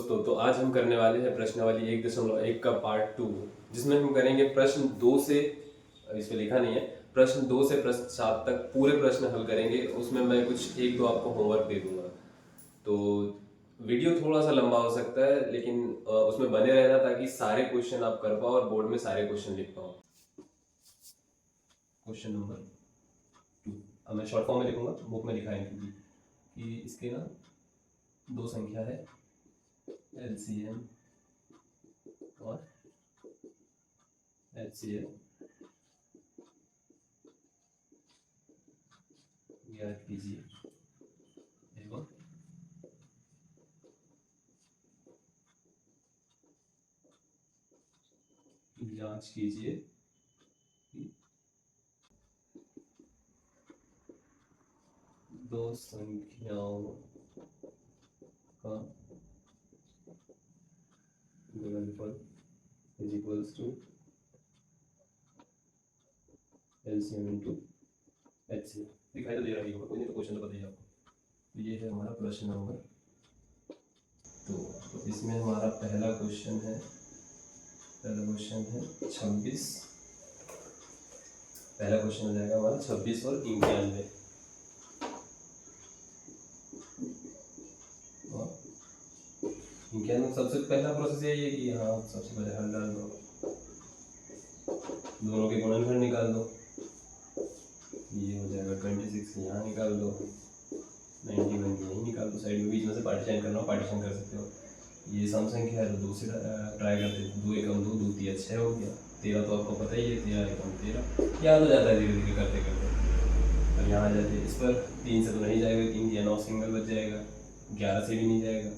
दोस्तों, तो आज हम करने वाले हैं प्रश्नावली 1.1 का पार्ट 2, जिसमें हम करेंगे प्रश्न 2 से, इस पे लिखा नहीं है, प्रश्न 2 से प्रश्न 7 तक पूरे प्रश्न हल करेंगे। उसमें मैं कुछ एक दो आपको होमवर्क दे दूंगा। तो वीडियो थोड़ा सा लंबा हो सकता है, लेकिन उसमें बने रहना ताकि सारे क्वेश्चन आप कर पाओ और बोर्ड में सारे क्वेश्चन लिख पाओ। क्वेश्चन नंबर 2, अब मैं शॉर्ट फॉर्म में लिखूंगा, बुक में लिखा है कि इसके ना दो संख्या है LCM और HCl ज्ञात कीजिए एवं जांच कीजिए कि दो संख्याओं का गुणनफल is equals to LCM into HCl। दिखाई तो दे रहा होगा, कोई नहीं तो क्वेश्चन तो पता ही है आपको। तो ये है हमारा प्रश्न नंबर। तो इसमें हमारा पहला क्वेश्चन है 26। पहला क्वेश्चन हो जाएगा हमारा 26 और 91। और 91 सबसे पहला प्रोसेस यही है कि यहाँ सबसे पहले हल डाल दो, दोनों के गुणनफल निकाल दो। ये हो जाएगा 26 यहाँ निकाल दो, 91 यहीं निकाल दो। साइड में बीच में से पार्टीशन करना हो पार्टीशन कर सकते हो। ये सम संख्या है तो 2 से ट्राई करते हैं। 2 एकम 2, 2 3 6 हो गया। 13 तो आपको पता ही है, 13 एकम 13 याद हो जाता है धीरे धीरे करते करते। और यहाँ आ जाते हैं, इस पर 3 से तो नहीं जाएगा, 3 या 9 सिंगल बच जाएगा, 11 से भी नहीं जाएगा,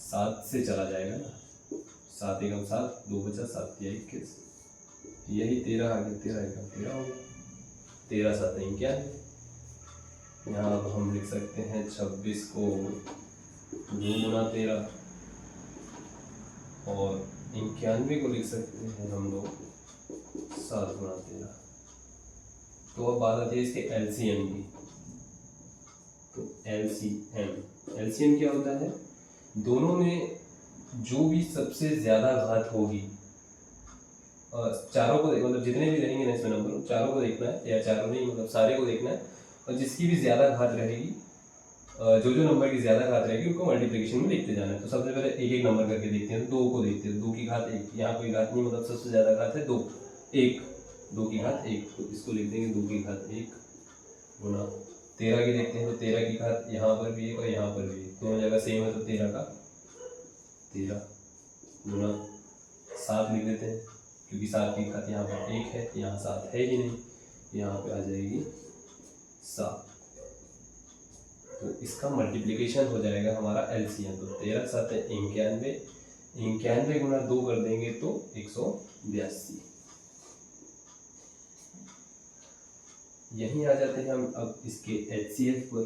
7 से चला जाएगा ना, 7 एकम 7, 2 बचा, 7 या 21, यही 13 आ गया, 13 एकम 13 हो गया, 13 7 91। यहाँ अब हम लिख सकते हैं 26 को 2 गुना 13 और 91 को लिख सकते हैं हम लोग 7 गुना 13। तो अब बात आती है इसके LCM की। तो LCM क्या होता है? दोनों में जो भी सबसे ज्यादा घात होगी, चारों को मतलब जितने भी रहेंगे ना इसमें नंबर, चारों को देखना है, या चारों नहीं मतलब सारे को देखना है, और जिसकी भी ज्यादा घात रहेगी, जो जो नंबर की ज्यादा घात रहेगी उनको मल्टीप्लिकेशन में लिखते जाना है। तो सबसे पहले एक एक नंबर करके देखते हैं। 2 को देखते हैं, 2 की घात 1, यहाँ कोई घात नहीं, मतलब सबसे ज्यादा घात है 2, 1, 2 की घात 1, तो इसको लिख देंगे 2 की घात 1 गुना 13 की देखते हैं, तो 13 की घात यहाँ पर भी 1 और यहाँ पर भी 1, दोनों जगह सेम है, तो 13 का 13 गुना 7 लिख देते हैं, क्योंकि 7 की घात यहाँ पर 1 है, यहाँ 7 है ही नहीं, यहाँ पे आ जाएगी 7। तो इसका मल्टीप्लिकेशन हो जाएगा हमारा LCM। तो 13 7 है 91, 91 गुना 2 कर देंगे तो 182। यहीं आ जाते हैं हम अब इसके HCF पर।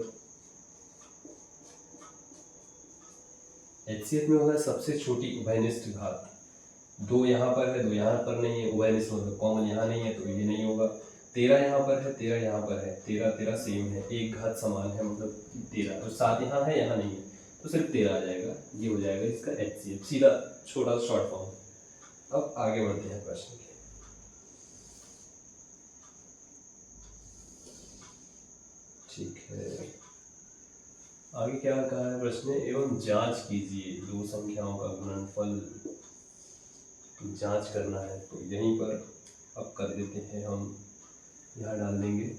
HCF में होगा सबसे छोटी उभयनिष्ठ घात। 2 यहाँ पर है, 2 यहाँ पर नहीं है, उभयनिष्ठ मतलब कॉमन यहाँ नहीं है, तो ये नहीं होगा। 13 यहाँ पर है, 13 यहाँ पर है, 13 13 सेम है, एक घात समान है, मतलब 13, और 7 यहाँ है, यहाँ नहीं है, तो सिर्फ 13 आ जाएगा। ये हो जाएगा इसका HCF, सीधा छोटा शॉर्ट फॉर्म। अब आगे बढ़ते हैं प्रश्न के। ठीक है, आगे क्या कहा है प्रश्न? एवं जांच कीजिए दो संख्याओं का गुणनफल, जांच करना है। तो यहीं पर अब कर देते हैं हम, यहाँ डाल देंगे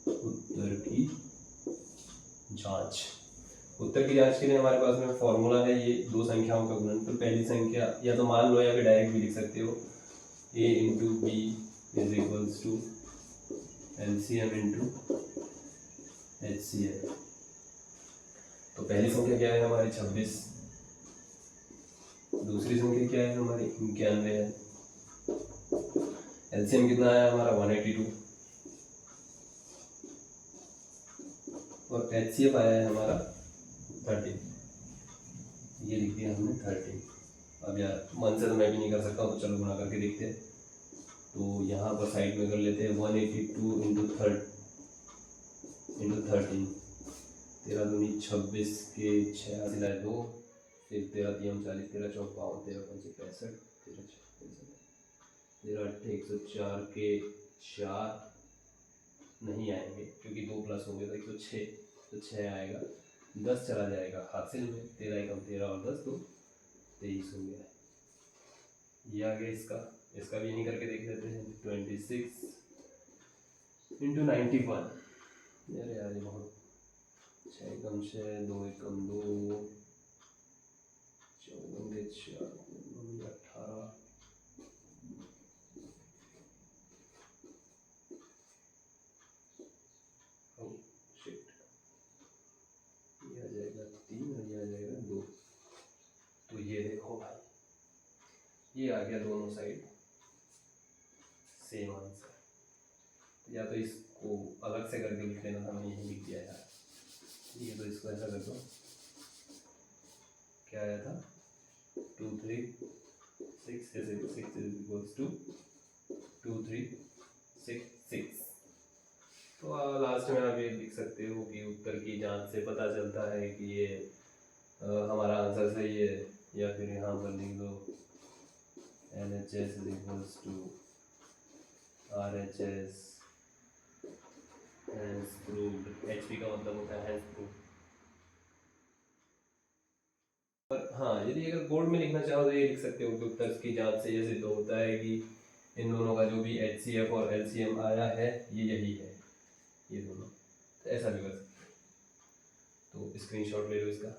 उत्तर की जांच। उत्तर की जांच के लिए हमारे पास में फॉर्मूला है, ये दो संख्याओं का गुणनफल। पहली संख्या या तो मान लो या फिर डायरेक्ट भी लिख सकते हो, A into B is equals to LCM into HCl। तो पहली संख्या क्या है हमारी? 26। दूसरी संख्या क्या है हमारी? 91 है। LCM कितना है हमारा? 182। और HCF आया है हमारा 30। ये लिख दिया हमने 30। अब यार मन से तो मैं भी नहीं कर सकता हूँ, तो चलो गुणा करके देखते हैं। तो यहाँ पर साइड में कर लेते हैं 182 इंटू 13, 13×2 = 26 के 6 सिलाए 2, फिर 13×3 = 40, 13×4 = 52, 13×5 = 65, 13×6 = 104 के 4 नहीं आएंगे क्योंकि 2 प्लस होंगे तो 106, तो 6 आएगा, 10 चला जाएगा हासिल में, 13×13 और 10 तो 23 हो गया। ये आ गया इसका भी यहीं करके देख लेते हैं। 26 इंटू 91, अरे यार ये बहुत, 6 कम 6, 2 कम 2, 14 के 4, 18, शिट, ये आ जाएगा 3 और ये आ जाएगा 2। तो ये देखो भाई, ये आ गया दोनों साइड सेम आंसर। या तो इसको अलग से करके लिख लेना था, मैंने यही लिख दिया यार। ये तो इसको ऐसा कर दो, क्या आया था 2 3 6 6 इक्वल्स टू 2 3 6 6। तो लास्ट में आप ये लिख सकते हो कि उत्तर की जांच से पता चलता है कि ये हमारा आंसर सही है, या फिर यहाँ पर लिख दो LHS equals to RHS hence proved. HP का मतलब होता है हैंस प्रूव्ड। पर हाँ, यदि अगर बोर्ड में लिखना चाहो तो ये लिख सकते हो कि उत्तर की जांच से ये सिद्ध होता है कि इन दोनों का जो भी HCF और LCM आया है ये यही है, ये दोनों, तो ऐसा भी कर सकते हो। तो स्क्रीनशॉट ले लो इसका।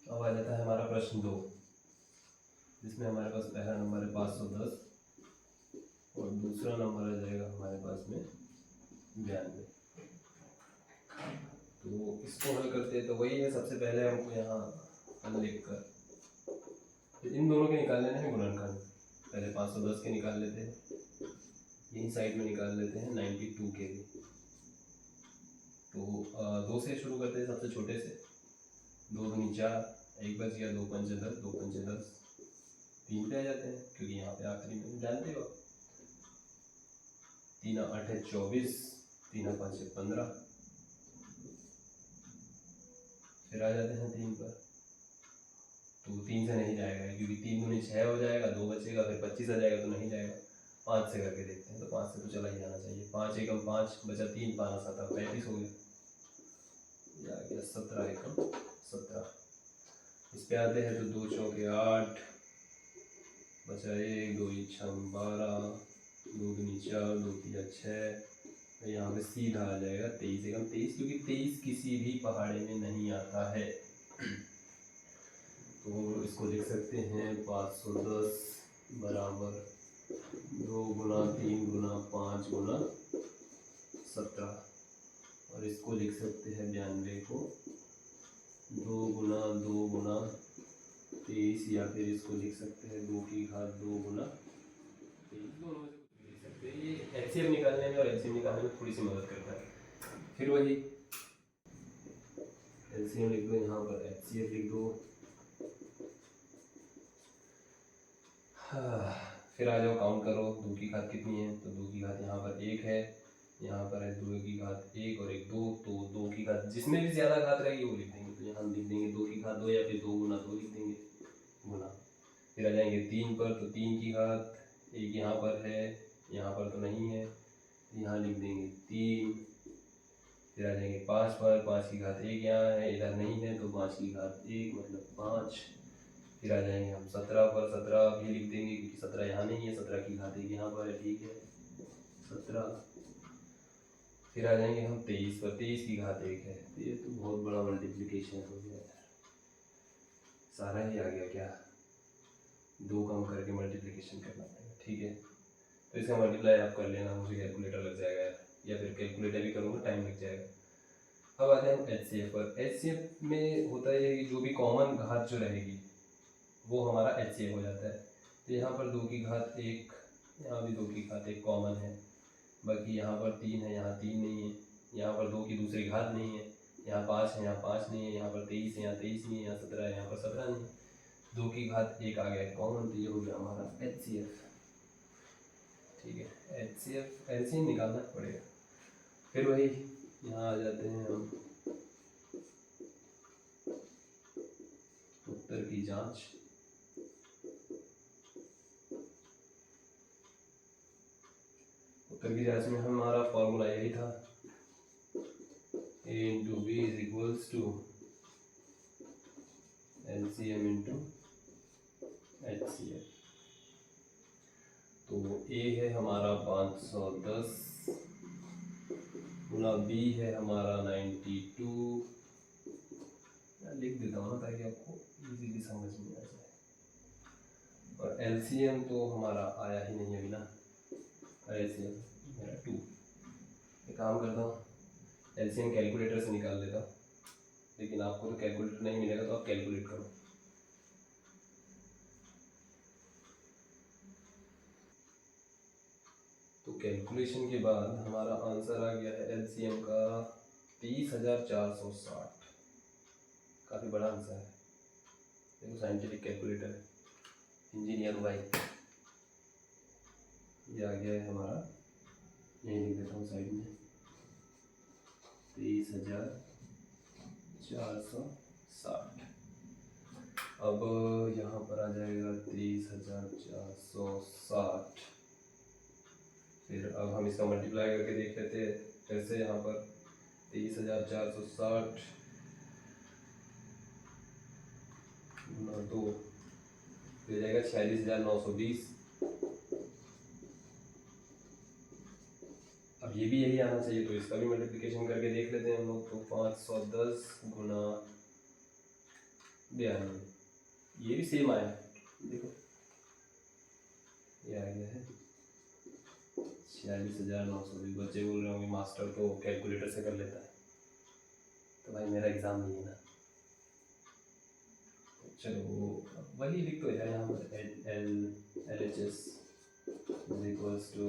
अब आ जाता है हमारा प्रश्न 2, जिसमें हमारे पास पहला नंबर है 510 और दूसरा नंबर आ जाएगा हमारे पास में 92। तो इसको हल करते हैं तो वही है, सबसे पहले हमको यहाँ हल लिख कर इन दोनों के निकाल लेने हैं गुणनखंड। पहले 510 के निकाल लेते हैं, यही साइड में निकाल लेते हैं 92 के भी। तो 2 से शुरू करते हैं, सबसे छोटे से। 2 दूनी 4, 1 बच गया, 2 पंचे 10, 2 पंचे 10, 3 पे आ जाते हैं क्योंकि यहाँ पे आखिरी में जानते हो। 3 8 है 24, 3 5 है 15, फिर आ जाते हैं 3 पर। तो 3 से नहीं जाएगा क्योंकि 3 दूनी 6 हो जाएगा, 2 बचेगा, फिर 25 आ जाएगा तो नहीं जाएगा। 5 से करके देखते हैं, तो 5 से तो चला ही जाना चाहिए। 5 एकम 5 बचा 3, 5 7 35 हो गया, ये आ गया 17 एकम 17। इस पे आते हैं तो 2 चौके 8 बचा 1, 2 6 12, 2 दूनी 4, 2 तिया 6, यहाँ पे सीधा आ जाएगा 23 एकम 23, क्योंकि 23 किसी भी पहाड़े में नहीं आता है। तो इसको लिख सकते हैं 510 बराबर 2 गुना 3 गुना 5 गुना 17, और इसको लिख सकते हैं 92 को 2 गुना 2 गुना 23, या फिर इसको लिख सकते हैं 2 की घात 2 गुना 23, दोनों में से कुछ भी लिख सकते हैं। ये HCF निकालने में और LCM निकालने में थोड़ी सी मदद करता है। फिर वही LCM लिख दो, यहाँ पर HCF लिख दो। फिर आ जाओ, काउंट करो 2 की घात कितनी है, तो 2 की घात यहाँ पर 1 है, यहाँ पर है 2 की घात 1 और 1 2, तो 2 की घात जिसमें भी ज़्यादा घात रहेगी वो लिख देंगे। तो यहाँ हम लिख देंगे 2 की घात 2, या फिर 2 गुना 2 लिख देंगे गुना। फिर आ जाएंगे 3 पर, तो 3 की घात 1 यहाँ पर है, यहाँ पर तो नहीं है, यहाँ लिख देंगे 3। फिर आ जाएंगे 5 पर, 5 की घात 1 यहाँ है, इधर नहीं है, तो 5 की घात 1 मतलब 5। फिर आ जाएंगे हम 17 पर, 17 भी लिख देंगे क्योंकि 17 यहाँ नहीं है, 17 की घात 1 यहाँ पर है, ठीक है 17। फिर आ जाएंगे हम 23 पर, 23 की घात 1 है, तो ये तो बहुत बड़ा मल्टीप्लिकेशन हो गया यार, सारा ही आ गया क्या, 2 कम करके मल्टीप्लिकेशन करना पड़ेगा, ठीक है। तो इसका मल्टीप्लाई आप कर लेना, मुझे कैलकुलेटर लग जाएगा यार, या फिर कैलकुलेटर भी करूँगा टाइम लग जाएगा। अब आते हैं हम HCF पर। HCF में होता है कि जो भी कॉमन घात जो रहेगी वो हमारा HCF हो जाता है। तो यहाँ पर 2 की घात 1, यहाँ भी 2 की घात 1 कॉमन है, बाकी यहाँ पर 3 है, यहाँ 3 नहीं है, यहाँ पर 2 की दूसरी घात नहीं है, यहाँ 5 है, यहाँ 5 नहीं है, यहाँ पर 23 है, यहाँ 23 नहीं है, यहाँ 17 है, यहाँ पर 17 नहीं है, 2 की घात 1 आ गया कॉमन, तो ये हो गया हमारा HCF। ठीक है, HCF LCM निकालना पड़ेगा। फिर वही यहाँ आ जाते हैं हम उत्तर की जांच। उत्तर की जांच में हमारा फॉर्मूला यही था, A into B is equals to LCM into HCF। तो A है हमारा 510 गुना B है हमारा 92। मैं लिख देता हूँ ना ताकि आपको इजीली समझ में आ जाए। और LCM तो हमारा आया ही नहीं अभी ना, LCM मेरा 2। एक काम करता हूँ, LCM कैलकुलेटर से निकाल लेता हूँ, लेकिन आपको तो कैलकुलेटर नहीं मिलेगा तो आप कैलकुलेट करो। तो कैलकुलेशन के बाद हमारा आंसर आ गया है LCM का 30,460। काफ़ी बड़ा आंसर है। देखो साइंटिफिक कैलकुलेटर है, इंजीनियर भाई। ये आ गया है हमारा, यही लिख देता हूँ साइड में, 23,460। अब यहाँ पर आ जाएगा 23,460। फिर अब हम इसका मल्टीप्लाई करके देख लेते हैं फिर से। यहाँ पर 23,460 गुना 2 हो जाएगा 46,920। अब ये भी यही आना चाहिए, तो इसका भी मल्टीप्लिकेशन करके देख लेते हैं हम लोग। तो 510 गुना 92, ये भी सेम आया, देखो ये आ गया है 46,920। बच्चे बोल रहे होंगे मास्टर तो कैलकुलेटर से कर लेता है, तो भाई मेरा एग्ज़ाम नहीं है ना। चलो वही लिख तो है यहाँ पर, LHS is equals to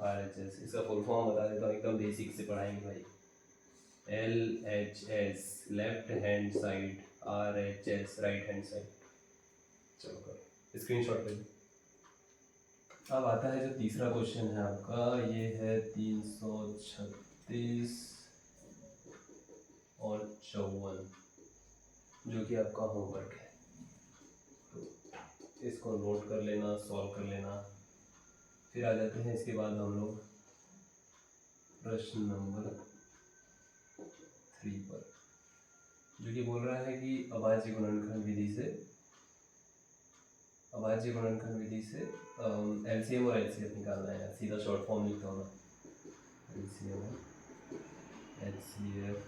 RHS। इसका फुल फॉर्म बता देता हूँ, एकदम बेसिक से पढ़ाएंगे भाई। LHS left hand side, RHS right hand side. चलो करो स्क्रीनशॉट ले लो। अब आता है जो तीसरा क्वेश्चन है आपका, ये है 336 और 54, जो कि आपका होमवर्क है। तो इसको नोट कर लेना, सॉल्व कर लेना। फिर आ जाते हैं इसके बाद हम लोग प्रश्न नंबर 3 पर, जो कि बोल रहा है कि अभाज्य गुणनखंड विधि से LCM और HCF निकालना है। सीधा शॉर्ट फॉर्म लिखता हूँ ना, LCM और HCF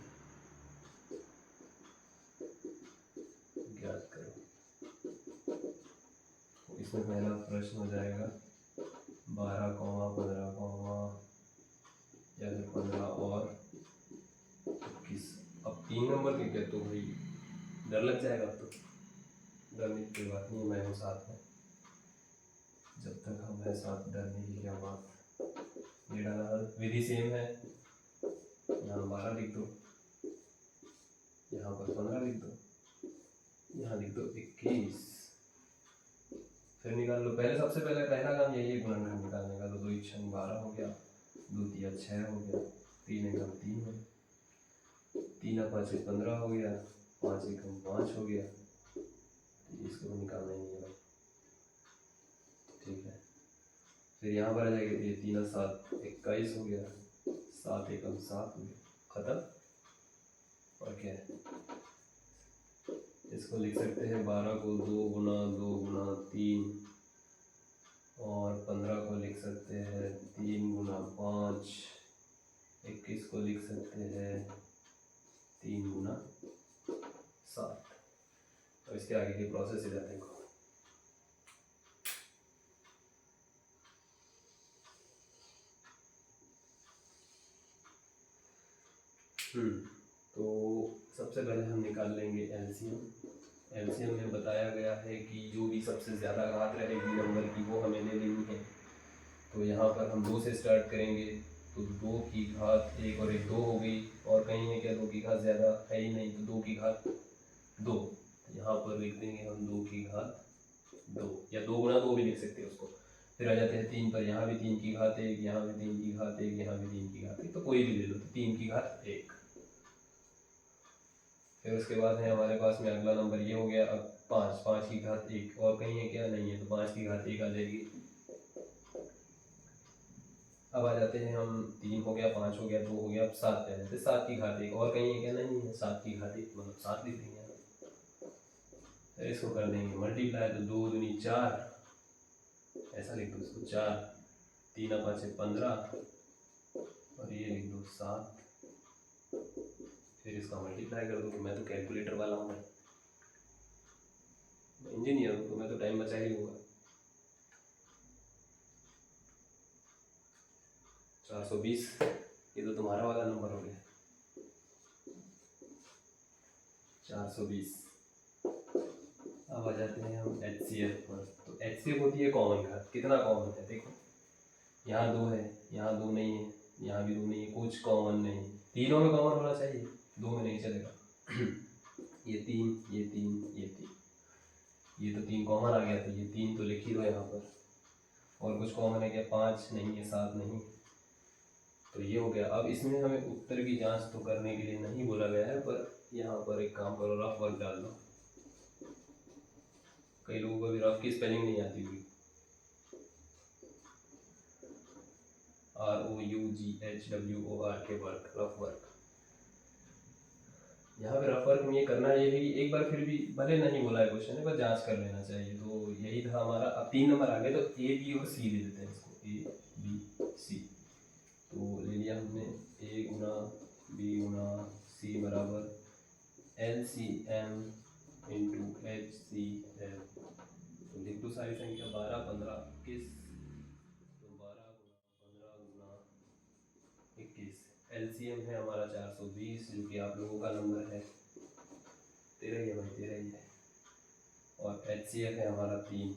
ज्ञात करो। इसमें पहला प्रश्न हो जाएगा 12, 15, या फिर 15 और 21। अब 3 नंबर के क्या, तो भाई डर लग जाएगा। अब तो डरने की बात नहीं, मैं हूँ साथ में। जब तक हम हैं साथ, डरने की क्या बात। ये डाला हल, विधि सेम है। यहाँ 12 लिख दो, यहाँ पर 15 लिख दो, यहाँ लिख दो 21। फिर निकाल लो। पहले सबसे पहले पहला काम यही है गुणनखंड निकालने का। तो 2 × 6 12 हो गया, 2 × 3 6 हो गया, 3 × 1 3 हो गया, 3 × 5 = 15 हो गया, 5 × 1 5 हो गया। इसको निकालना ही नहीं है भाई, ठीक है। फिर यहाँ पर आ जाएगा, ये 3 × 7 21 हो गया, 7 × 1 7 हो गया, खत्म। और क्या है, इसको लिख सकते हैं 12 को 2 × 2 × 3, और 15 को लिख सकते हैं 3 × 5, 21 को लिख सकते हैं 3 × 7। तो इसके आगे की प्रोसेस इधर देखो। तो सबसे पहले हम निकाल लेंगे LCM में बताया गया है कि जो भी सबसे ज़्यादा घात रहेगी नंबर की वो हमें ले लेनी है। तो यहाँ पर हम 2 से स्टार्ट करेंगे। तो 2 की घात 1 और 1 2 हो गई, और कहीं है क्या 2 की घात ज़्यादा है ही नहीं, तो 2 की घात 2। यहाँ पर लिख देंगे हम 2 की घात 2, या 2 × 2 भी लिख सकते हैं उसको। फिर आ जाते हैं 3 पर, यहाँ भी 3 की घात 1, यहाँ भी 3 की घात 1, यहाँ भी 3 की घात 1, तो कोई भी ले लो, तो 3 की घात 1। फिर उसके बाद है हमारे पास में अगला नंबर ये हो गया। अब 5 की घात 1, और कहीं है क्या, नहीं है, तो 5 की घात 1 आ जाएगी। अब आ जाते हैं हम, 3 हो गया, 5 हो गया, 2 हो गया, अब 7 पे आ जाते हैं। 7 की घात 1, और कहीं है क्या, नहीं है, 7 की घात 1 मतलब 7 लिख देंगे। फिर इसको कर देंगे मल्टीप्लाई, तो 2 दूनी 4, ऐसा लिख दो इसको 4, 3 और 5 15, और ये लिख दो 7। फिर इसका मल्टीप्लाई कर दो। मैं तो कैलकुलेटर वाला हूँ, मैं इंजीनियर हूँ, तो मैं तो टाइम बचा ही लूँगा। 420, ये तो तुम्हारा वाला नंबर हो गया, 420। अब आ जाते हैं हम HCF पर। तो HCF होती है कॉमन घात। कितना कॉमन है देखो, यहाँ 2 है, यहाँ 2 नहीं है, यहाँ भी 2 नहीं है, कुछ कॉमन नहीं। तीनों में कॉमन होना चाहिए, 2 में नहीं चलेगा। ये 3, ये 3, ये 3, ये तो 3 कॉमन आ गया, तो ये 3 तो लिख ही दो यहाँ पर। और कुछ कॉमन है क्या, 5 नहीं है, 7 नहीं, तो ये हो गया। अब इसमें हमें उत्तर की जांच तो करने के लिए नहीं बोला गया है, पर यहाँ पर एक काम करो, रफ वर्क डाल दो। कई लोगों को भी रफ की स्पेलिंग नहीं आती हुई, ROUGHWOR के वर्क, रफ वर्क। यहाँ पे रफ वर्क में ये करना ये है कि एक बार फिर भी, भले नहीं बोला है क्वेश्चन है, पर जांच कर लेना चाहिए। तो यही था हमारा। अब 3 नंबर आ गए, तो A B और C ले लेते हैं इसको, A B C। तो ले लिया हमने, A गुना B गुना C बराबर LCM इंटू HCF। तो लिख दो सारी संख्या, 12 15 21, तो 12 गुना 15 गुना 21। LCM है हमारा 420, जो कि आप लोगों का नंबर है 13 ही है भाई, 13 ही है। और HCF है हमारा 3।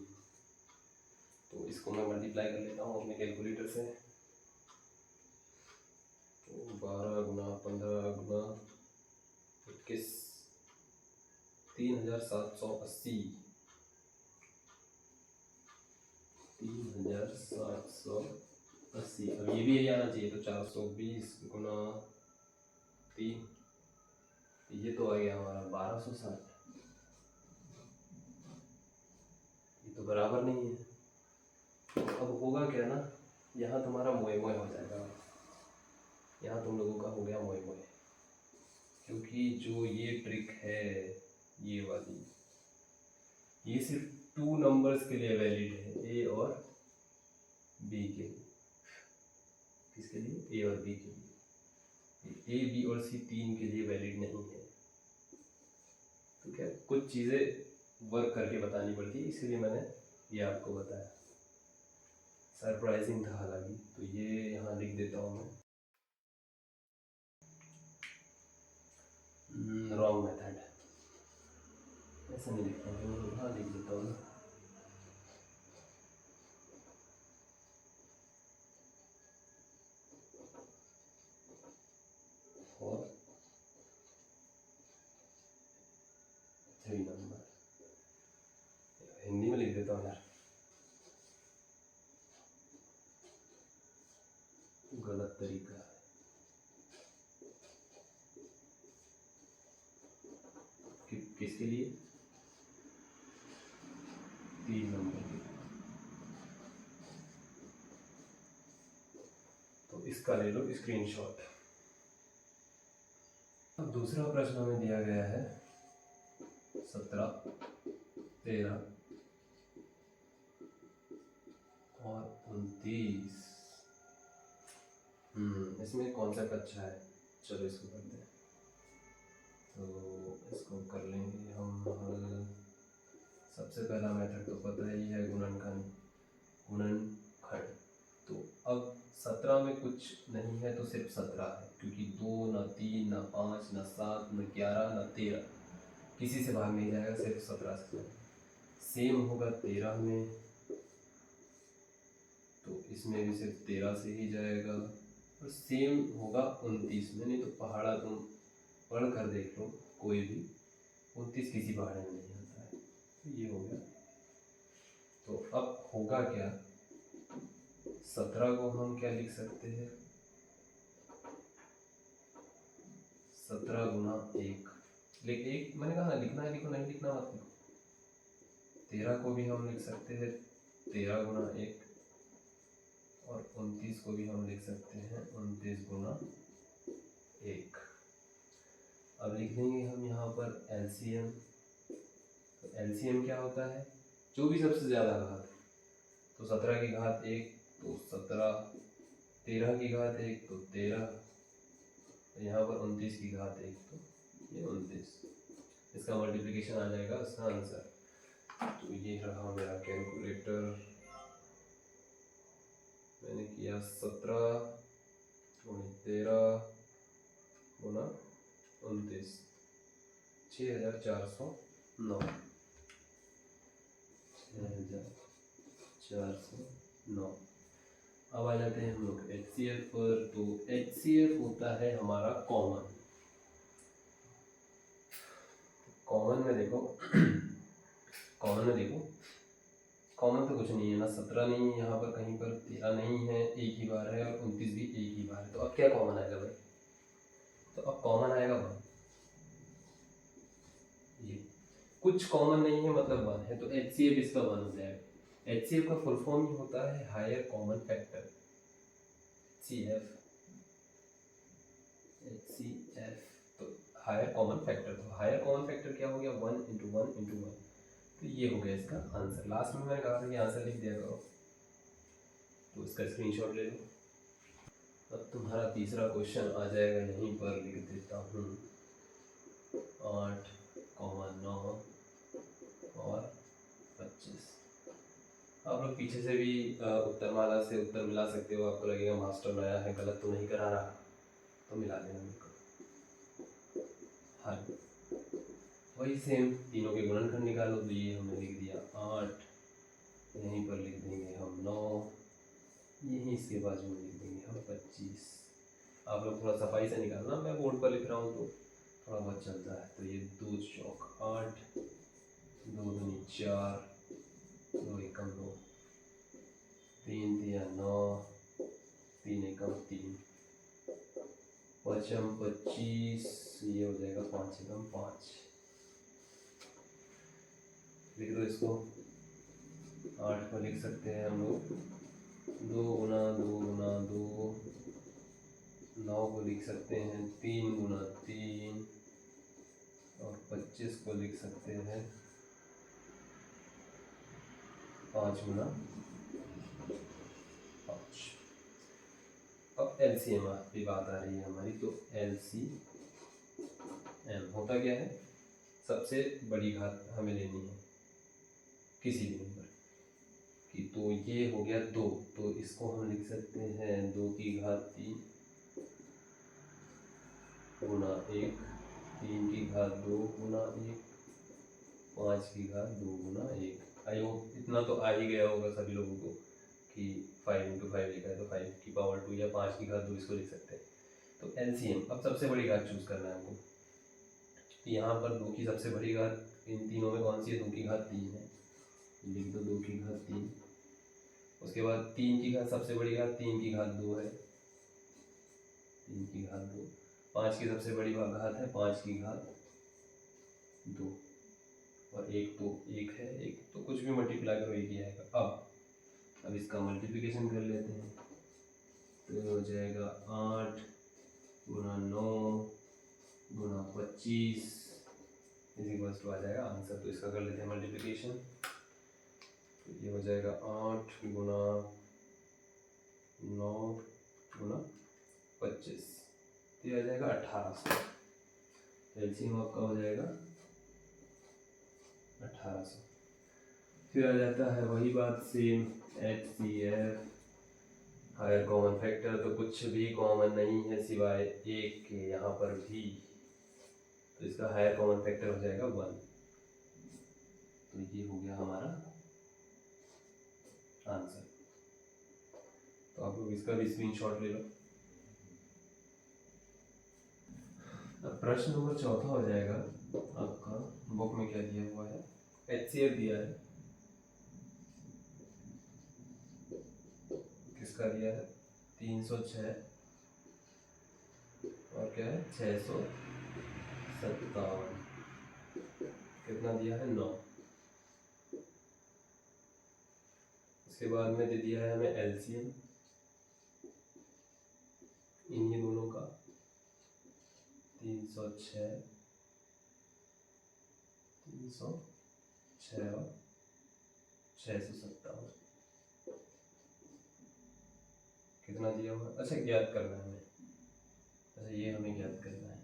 तो इसको मैं मल्टीप्लाई कर लेता हूँ अपने कैलकुलेटर से। तो 12 गुना 15 गुना 21, 3780, 3780। अब ये भी यही आना चाहिए, तो 420 गुना 3, ये तो आ गया हमारा 1260। ये तो बराबर नहीं है। अब होगा क्या ना, यहाँ तुम्हारा मोए मोए हो जाएगा, यहाँ तुम लोगों का हो गया मोए मोए, क्योंकि जो ये ट्रिक है ये वाली, ये सिर्फ 2 नंबर्स के लिए वैलिड है, A और B के लिए। किसके लिए, A और B के लिए। A B और C 3 के लिए वैलिड नहीं है। तो क्या कुछ चीज़ें वर्क करके बतानी पड़ती है, इसलिए मैंने ये आपको बताया। सरप्राइजिंग था हालांकि। तो ये यहाँ लिख देता हूँ मैं, रॉन्ग मेथड, ऐसा नहीं लिखता हूँ, हाँ लिख देता हूँ ना। और 3 नंबर हिंदी में लिख देता हूँ यार, गलत तरीका है। किसके लिए, 3 नंबर के। तो इसका ले लो स्क्रीनशॉट। अब दूसरा प्रश्न हमें दिया गया है 17, 13 और 29। इसमें कॉन्सेप्ट अच्छा है, चलो इसको करते हैं। तो इसको कर लेंगे हम हल। सबसे पहला मेथड तो पता ही है, गुणनखंड। तो अब 17 में कुछ नहीं है, तो सिर्फ 17 है, क्योंकि 2 ना 3 ना 5 ना 7 ना 11 ना 13, किसी से भाग नहीं जाएगा, सिर्फ 17 से जाएगा। सेम होगा 13 में, तो इसमें भी सिर्फ 13 से ही जाएगा। और सेम होगा 29 में, नहीं तो पहाड़ा तुम पढ़ कर देख लो, कोई भी 29 किसी पहाड़े में नहीं आता है। तो ये हो गया। तो अब होगा क्या, 17 को हम क्या लिख सकते हैं, 17 गुना 1, लिख एक मैंने कहा ना लिखना है लिखो, नहीं लिखना मत लिखो। 13 को भी हम लिख सकते हैं 13 गुना 1, और 29 को भी हम लिख सकते हैं 29 गुना 1। अब लिख देंगे हम यहाँ पर एलसीएम। तो एलसीएम क्या होता है, जो भी सबसे ज़्यादा घात, तो 17 की घात 1 तो 17, 13 की घात 1 तो 13, यहाँ पर 29 की घात 1 तो ये 29। इसका मल्टीप्लिकेशन आ जाएगा इसका आंसर। तो ये रहा मेरा कैलकुलेटर, मैंने किया 17 गुणित 13 गुना 29, 6409, 6409। अब आ जाते हैं हम लोग HCF पर। तो HCF होता है हमारा कॉमन। कॉमन में देखो कॉमन तो कुछ नहीं है ना, 17 नहीं है यहाँ पर, कहीं पर 13 नहीं है, एक ही बार है, और 29 भी एक ही बार है। तो अब क्या कॉमन आएगा भाई, तो अब कॉमन आएगा 1। ये कुछ कॉमन नहीं है मतलब 1 है, तो HCF इसका 1 हो जाएगा। HCF का फुल फॉर्म ही होता है हायर कॉमन फैक्टर। HCF तो हायर कॉमन फैक्टर। तो हायर कॉमन फैक्टर क्या हो गया, 1 इंटू 1 इंटू 1। तो ये हो गया इसका आंसर। लास्ट में मैंने कहा था कि आंसर लिख दिया करो, तो इसका स्क्रीनशॉट ले लो। अब तुम्हारा तीसरा क्वेश्चन आ जाएगा, यहीं पर लिख देता हूँ 8,9 और 25। आप लोग पीछे से भी उत्तरमाला से उत्तर मिला सकते हो। आपको लगेगा मास्टर नया है, गलत तो नहीं करा रहा, तो मिला देना मेरे को। हाँ, वही सेम तीनों के गुणनखंड निकालो। तो ये हमने लिख दिया 8, यहीं पर लिख देंगे हम 9, यहीं इसके बाजू में लिख देंगे हम 25। आप लोग थोड़ा सफाई से निकालना, मैं बोर्ड पर लिख रहा हूँ तो थोड़ा बहुत चलता है। तो ये 2 चौक 8, 2 दूनी 4, 2 एकम 2, 3 तिया 9, 3 एकम 3, 5 25, ये हो जाएगा 5 एकम 5। लिख दो इसको। 8 को लिख सकते हैं हम लोग 2 गुना 2 गुना 2। 9 को लिख सकते हैं 3 गुना 3, और 25 को लिख सकते हैं 5 गुना 5। अब LCM की बात आ रही है हमारी। तो LCM होता क्या है, सबसे बड़ी घात हमें लेनी है किसी भी नंबर की। तो ये हो गया 2, तो इसको हम लिख सकते हैं 2 की घात 3 गुना 1, 3 की घात 2 गुना 1, 5 की घात 2 गुना 1। आई होप इतना तो आ ही गया होगा सभी लोगों को कि 5 इंटू 5 लिखा है तो 5 की पावर 2 या 5 की घात 2 इसको लिख सकते हैं। तो LCM, अब सबसे बड़ी घात चूज करना है हमको। यहाँ पर 2 की सबसे बड़ी घात इन तीनों में कौन सी है, 2 की घात 3 है, लिख दो 2 की घात 3। उसके बाद 3 की घात सबसे बड़ी घात 3 की घात 2 है, 3 की घात 2। 5 की सबसे बड़ी घात है 5 की घात 2, और 1 तो 1 है, 1 तो कुछ भी मल्टीप्लाई करो एक ही आएगा। अब इसका मल्टीप्लिकेशन कर लेते हैं। तो हो जाएगा 8 गुना 9 गुना 25 इक्वल्स टू आ जाएगा आंसर। तो इसका कर लेते हैं मल्टीप्लिकेशन। तो ये हो जाएगा 8 गुना 9 गुना 25, तो ये आ जाएगा 1800। एलसीएम आपका हो जाएगा 1800। फिर आ जाता है वही बात same, HCF higher common factor. तो कुछ भी कॉमन नहीं है सिवाय 1 के यहाँ पर भी, तो इसका हायर कॉमन फैक्टर हो जाएगा 1। तो ये हो गया हमारा आंसर। तो आप लोग इसका भी स्क्रीनशॉट ले लो। अब प्रश्न नंबर 4 हो जाएगा आपका, बुक में क्या दिया हुआ है, HCF दिया है, इसका दिया है 306 और क्या है 657, कितना दिया है 9। इसके बाद में दे दिया है हमें एलसीएम इन्हीं दोनों का 306 और 657 कितना दिया हुआ है। अच्छा ज्ञात करना है हमें, अच्छा ये हमें ज्ञात करना है।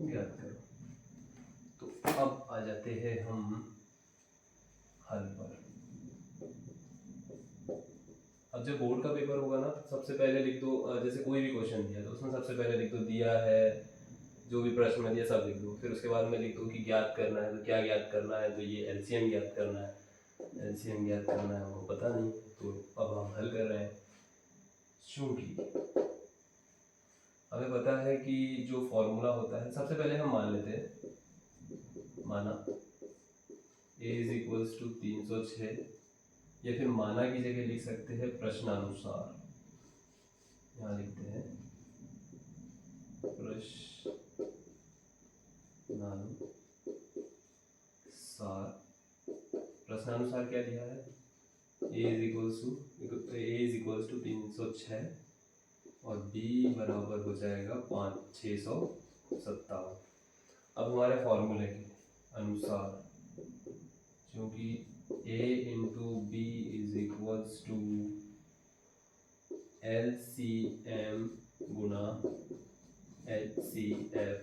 ज्ञात करो। तो अब आ जाते हैं हम हल पर। अब जब बोर्ड का पेपर होगा ना तो सबसे पहले लिख दो, जैसे कोई भी क्वेश्चन दिया तो उसमें सबसे पहले लिख दो दिया है, जो भी प्रश्न में दिया सब लिख दो। फिर उसके बाद में लिख दो कि ज्ञात करना है, तो क्या ज्ञात करना है, तो ये एलसीएम ज्ञात करना है। एलसीएम ज्ञात करना है, हमको पता नहीं, तो अब हम हल कर रहे हैं। चूंकि हमें पता है कि जो फॉर्मूला होता है, सबसे पहले हम मान लेते हैं, माना a इज इक्वल्स टू 306, या फिर माना की जगह लिख सकते हैं प्रश्नानुसार। यहाँ लिखते हैं प्रश्नानुसार। प्रश्नानुसार क्या दिया है, a इज इक्वल्स टू 306 और b बराबर हो जाएगा 657। अब हमारे फॉर्मूले के अनुसार, क्योंकि a into B is equals to LCM गुना HCF।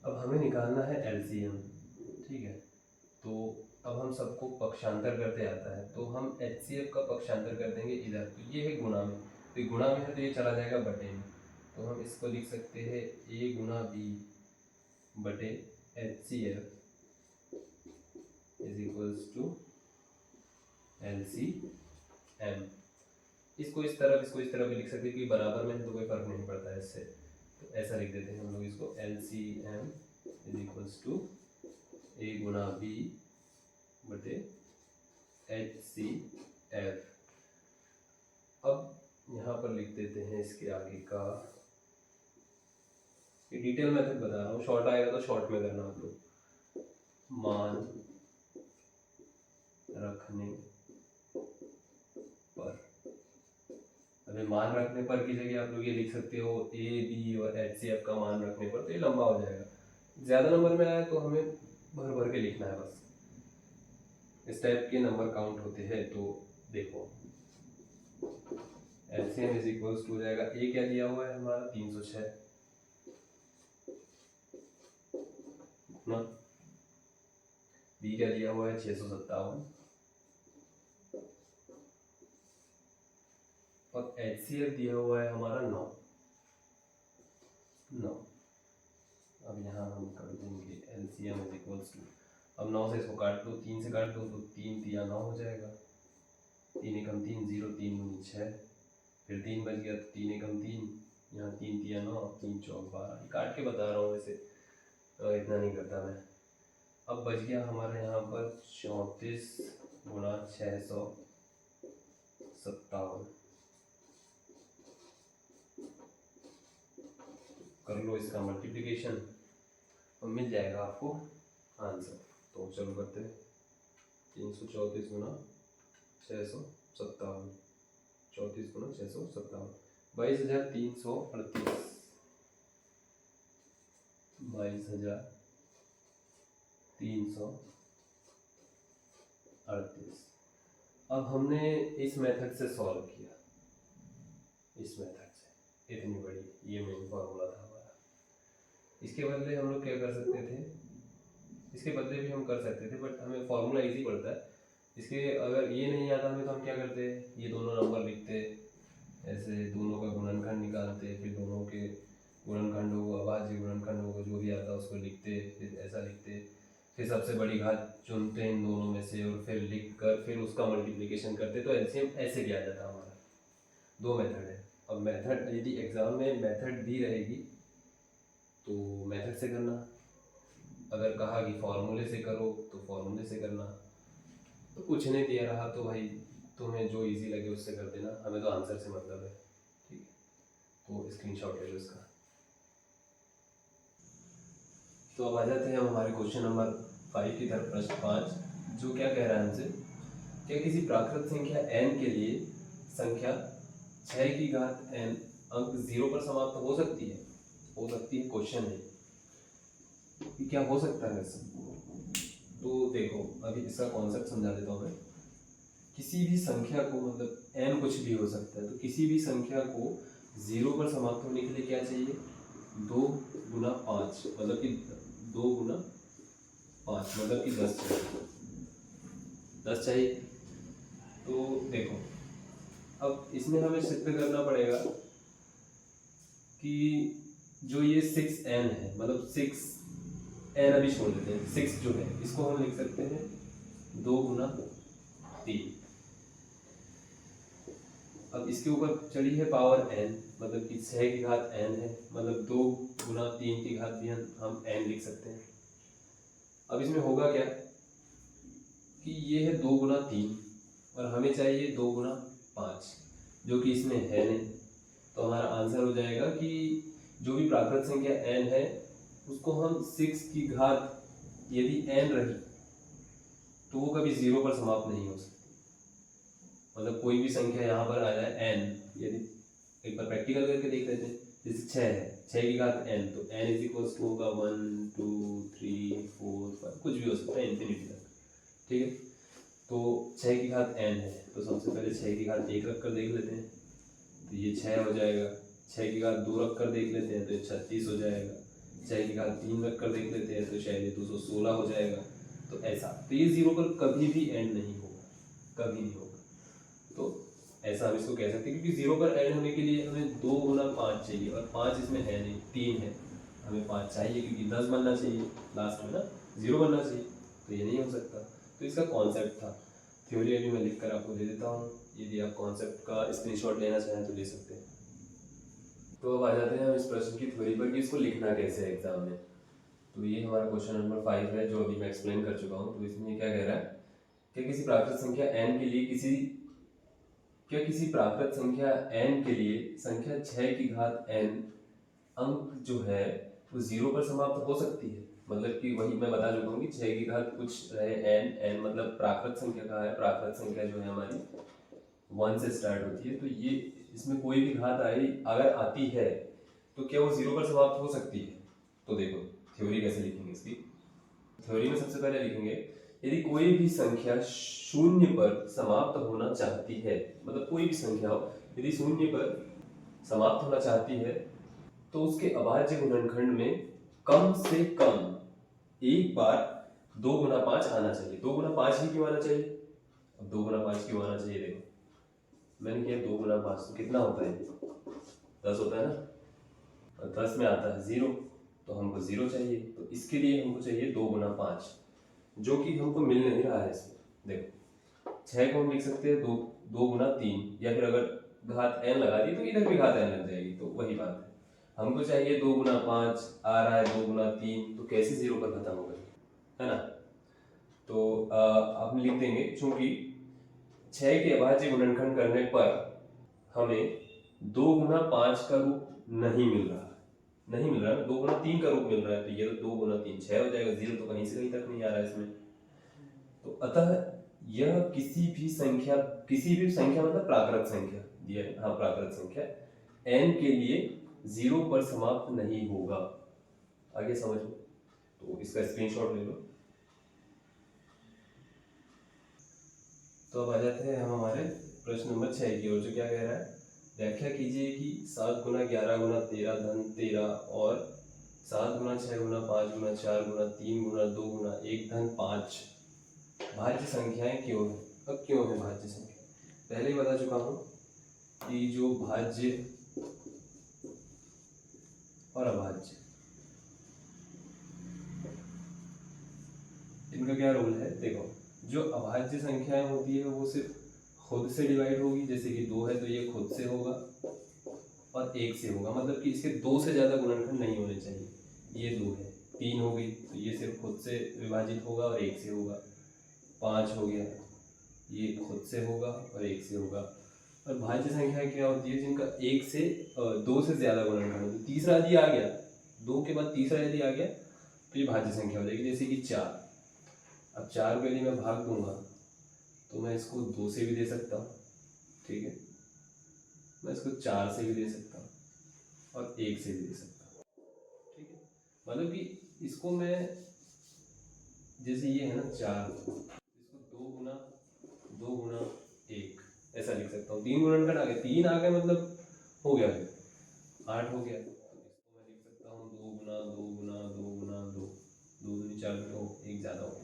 अब हमें निकालना है LCM, ठीक है। तो अब हम सबको पक्षांतर करते आता है, तो हम HCF का पक्षांतर कर देंगे इधर। तो ये है गुणा में, तो गुणा में है तो ये चला जाएगा बटे में। तो हम इसको लिख सकते हैं a गुना b बटे HCF is equals to LCM। इसको इस तरफ भी लिख सकते हैं कि बराबर में है तो कोई फर्क नहीं पड़ता है इससे, तो ऐसा लिख देते हैं हम लोग इसको LCM is equals to a गुना b बटे HCF। अब यहाँ पर लिख देते हैं इसके आगे का, ये डिटेल मेथड बता रहा हूँ, शॉर्ट आएगा तो शॉर्ट में करना आप लोग। मान रखने पर, अभी मान रखने पर की जगह आप लोग ये लिख सकते हो a b और HCF का मान रखने पर, तो ये लंबा हो जाएगा। ज्यादा नंबर में आया तो हमें भर भर के लिखना है बस। इस टाइप के नंबर काउंट होते हैं। तो देखो LCM इज इक्वल्स टू हो जाएगा, a क्या दिया हुआ है हमारा 306 ना, b क्या दिया हुआ है 657 और HCF दिया हुआ है हमारा 9। अब यहाँ हम कर देंगे LCM इज इक्वल्स टू, अब 9 से इसको काट दो, 3 से काट दो तो 3 तिया 9 हो जाएगा, 3 एकम 3 0, 3 दूनी 6, फिर 3 बच गया तो 3 एकम 3, यहाँ 3 तिया 9, 3 चौक 12। काट के बता रहा हूँ वैसे, इतना नहीं करता मैं। अब बच गया हमारे यहाँ पर 34 गुणा 657। कर लो इसका मल्टीप्लिकेशन और मिल जाएगा आपको आंसर। तो चलो करते हैं, 334 गुना 657, 34 गुना 657, 22,338, 22,338। अब हमने इस मेथड से सॉल्व किया, इस मेथड से, इतनी बड़ी ये मेन फॉर्मूला था हमारा। इसके बदले हम लोग क्या कर सकते थे, इसके बदले भी हम कर सकते थे, बट हमें फॉर्मूला इजी पड़ता है। इसके अगर ये नहीं आता हमें तो हम क्या करते, ये दोनों नंबर लिखते, ऐसे दोनों का गुणनखंड निकालते, फिर दोनों के गुणनखंडों को, अभाज्य गुणनखंडों को जो भी आता है उसको लिखते, फिर ऐसा लिखते, फिर सबसे बड़ी घात चुनते इन दोनों में से और फिर लिख कर फिर उसका मल्टीप्लिकेशन करते। तो एलसीएम ऐसे किया जाता हमारा। दो मेथड है। अब मेथड यदि एग्जाम में मेथड दी रहेगी तो मेथड से करना, अगर कहा कि फॉर्मूले से करो तो फॉर्मूले से करना, तो कुछ नहीं दिया रहा तो भाई तुम्हें जो इजी लगे उससे कर देना, हमें तो आंसर से मतलब है। ठीक है, तो स्क्रीनशॉट ले लो इसका। तो अब आ जाते हैं हम हमारे क्वेश्चन नंबर 5 की तरफ, प्रश्न 5, जो क्या कह रहा है हमसे, क्या किसी प्राकृत संख्या n के लिए संख्या 6 की घात n अंक 0 पर समाप्त हो सकती है? हो सकती है, क्वेश्चन है कि क्या हो सकता है ऐसा। तो देखो अभी इसका कॉन्सेप्ट समझा देता हूँ मैं। किसी भी संख्या को, मतलब n कुछ भी हो सकता है, तो किसी भी संख्या को 0 पर समाप्त होने के लिए क्या चाहिए, 2 गुना 5, मतलब कि 2 गुना 5 मतलब कि 10 चाहिए, 10 चाहिए। तो देखो अब इसमें हमें सिद्ध करना पड़ेगा कि जो ये 6n है, मतलब 6n अभी छोड़ देते हैं, 6 जो है इसको हम लिख सकते हैं 2 गुना 3। अब इसके ऊपर चढ़ी है पावर n, मतलब कि 6 की घात n है, मतलब 2 गुना 3 की घात भी हम n लिख सकते हैं। अब इसमें होगा क्या कि ये है 2 गुना 3 और हमें चाहिए 2 गुना 5, जो कि इसमें है नहीं। तो हमारा आंसर हो जाएगा कि जो भी प्राकृत संख्या n है उसको हम 6 की घात यदि n रही तो वो कभी 0 पर समाप्त नहीं हो सकती। मतलब कोई भी संख्या यहाँ पर आ जाए n, यदि एक बार प्रैक्टिकल करके देख लेते हैं, जैसे 6 है, 6 की घात n, तो n इज इक्वल टू होगा 1 2 3 4 5, कुछ भी हो सकता है इन्फिनिटी तक। ठीक है, तो 6 की घात n है, तो सबसे पहले 6 की घात 1 रख कर देख लेते हैं, तो ये 6 हो जाएगा। 6 की घात 2 रख कर देख लेते हैं तो ये 36 हो जाएगा। 6 की घात 3 रख कर देख लेते हैं तो शायद ये 216 हो जाएगा। तो ऐसा, तो ये 0 पर कभी भी एंड नहीं होगा, कभी नहीं होगा। तो ऐसा हम इसको कह सकते हैं, क्योंकि 0 पर एंड होने के लिए हमें 2 गुना 5 चाहिए, और 5 इसमें है नहीं, 3 है, हमें 5 चाहिए क्योंकि 10 बनना चाहिए लास्ट में ना, 0 बनना चाहिए, तो ये नहीं हो सकता। तो इसका कॉन्सेप्ट था, थ्योरी अभी मैं लिख कर आपको दे देता हूँ, यदि आप कॉन्सेप्ट का स्क्रीनशॉट लेना चाहें तो ले सकते हैं। तो अब आ जाते हैं हम इस प्रश्न की थ्योरी पर कि इसको लिखना कैसे है एग्जाम में। तो ये हमारा क्वेश्चन नंबर 5 है, जो अभी मैं एक्सप्लेन कर चुका हूँ। तो इसमें क्या कह रहा है कि किसी प्राकृत संख्या n के लिए किसी प्राकृत संख्या n के लिए संख्या 6 की घात n अंक जो है वो 0 पर समाप्त हो सकती है। मतलब कि वही मैं बता चुका हूँ कि 6 की घात कुछ रहे n मतलब प्राकृत संख्या का है, प्राकृत संख्या जो है हमारी 1 से स्टार्ट होती है। तो ये इसमें कोई भी घात आई अगर आती है तो क्या वो 0 पर समाप्त हो सकती है। तो देखो थ्योरी कैसे लिखेंगे इसकी। थ्योरी में सबसे पहले लिखेंगे, यदि कोई भी संख्या 0 पर समाप्त होना चाहती है, मतलब कोई भी संख्या हो यदि 0 पर समाप्त होना चाहती है तो उसके अभाज्य गुणनखंड में कम से कम एक बार 2 गुना 5 आना चाहिए। 2 गुना 5 ही क्यों आना चाहिए? अब 2 गुना 5 क्यों आना चाहिए, देखो मैंने किया 2 गुना 5 तो कितना होता है, 10 होता है ना, और 10 में आता है 0, तो हमको 0 चाहिए। तो इसके लिए हमको चाहिए 2 गुना 5, जो कि हमको मिल नहीं रहा है इसमें। देखो 6 को हम लिख सकते हैं 2 गुना 3, या फिर अगर घात n लगा दी तो इधर भी घात n लग जाएगी, तो वही बात है। हमको चाहिए 2 गुना 5, आ रहा है 2 गुना 3, तो कैसे 0 पर खत्म होगा, है ना। तो हम लिख देंगे, चूंकि 6 के अभाज्य गुणनखंड करने पर हमें 2 गुना 5 का रूप नहीं मिल रहा, नहीं मिल रहा है, 2 गुना 3 का रूप मिल रहा है, तो ये तो 2 गुना 3 6 हो जाएगा, 0 तो कहीं से कहीं तक नहीं आ रहा है इसमें। तो अतः यह किसी भी संख्या मतलब प्राकृत संख्या दिया है, हाँ प्राकृत संख्या n के लिए 0 पर समाप्त नहीं होगा। आगे समझो, तो इसका स्क्रीनशॉट ले लो। तो अब आ जाते हैं हम हमारे प्रश्न नंबर 6 की ओर, जो क्या कह रहा है, व्याख्या कीजिए कि 7 गुना 11 गुना 13 धन 13 और 7 गुना 6 गुना 5 गुना 4 गुना 3 गुना 2 गुना 1 धन 5 भाज्य संख्याएं क्यों है। अब क्यों है भाज्य संख्या, पहले ही बता चुका हूं कि जो भाज्य और अभाज्य इनका क्या रोल है। देखो जो अभाज्य संख्याएं होती है वो सिर्फ खुद से डिवाइड होगी, जैसे कि 2 है तो ये खुद से होगा और 1 से होगा, मतलब कि इसके 2 से ज़्यादा गुणनखंड नहीं होने चाहिए। ये 2 है 3 हो गई तो ये सिर्फ खुद से विभाजित होगा और 1 से होगा। 5 हो गया, ये खुद से होगा और 1 से होगा। और भाज्य संख्या क्या होती है जिनका 1 से 2 से ज़्यादा गुणनखंड हो। तो तीसरा यदि आ गया, 2 के बाद तीसरा यदि आ गया तो ये भाज्य संख्या हो जाएगी। जैसे कि 4, अब 4 को यदि मैं भाग दूंगा तो मैं इसको 2 से भी दे सकता हूँ, ठीक है, मैं इसको 4 से भी दे सकता हूँ और 1 से भी दे सकता हूँ, ठीक है। मतलब कि इसको मैं, जैसे ये है ना 4, इसको 2 गुना 1 ऐसा लिख सकता हूँ। 3 गुणनखंड आ गए, 3 आ गए मतलब हो गया, 8 हो गया। तो इसको मैं लिख सकता हूँ 2 गुना 2 गुना 2 गुना 2, 2 दूनी 4 गुना, एक ज़्यादा हो गया,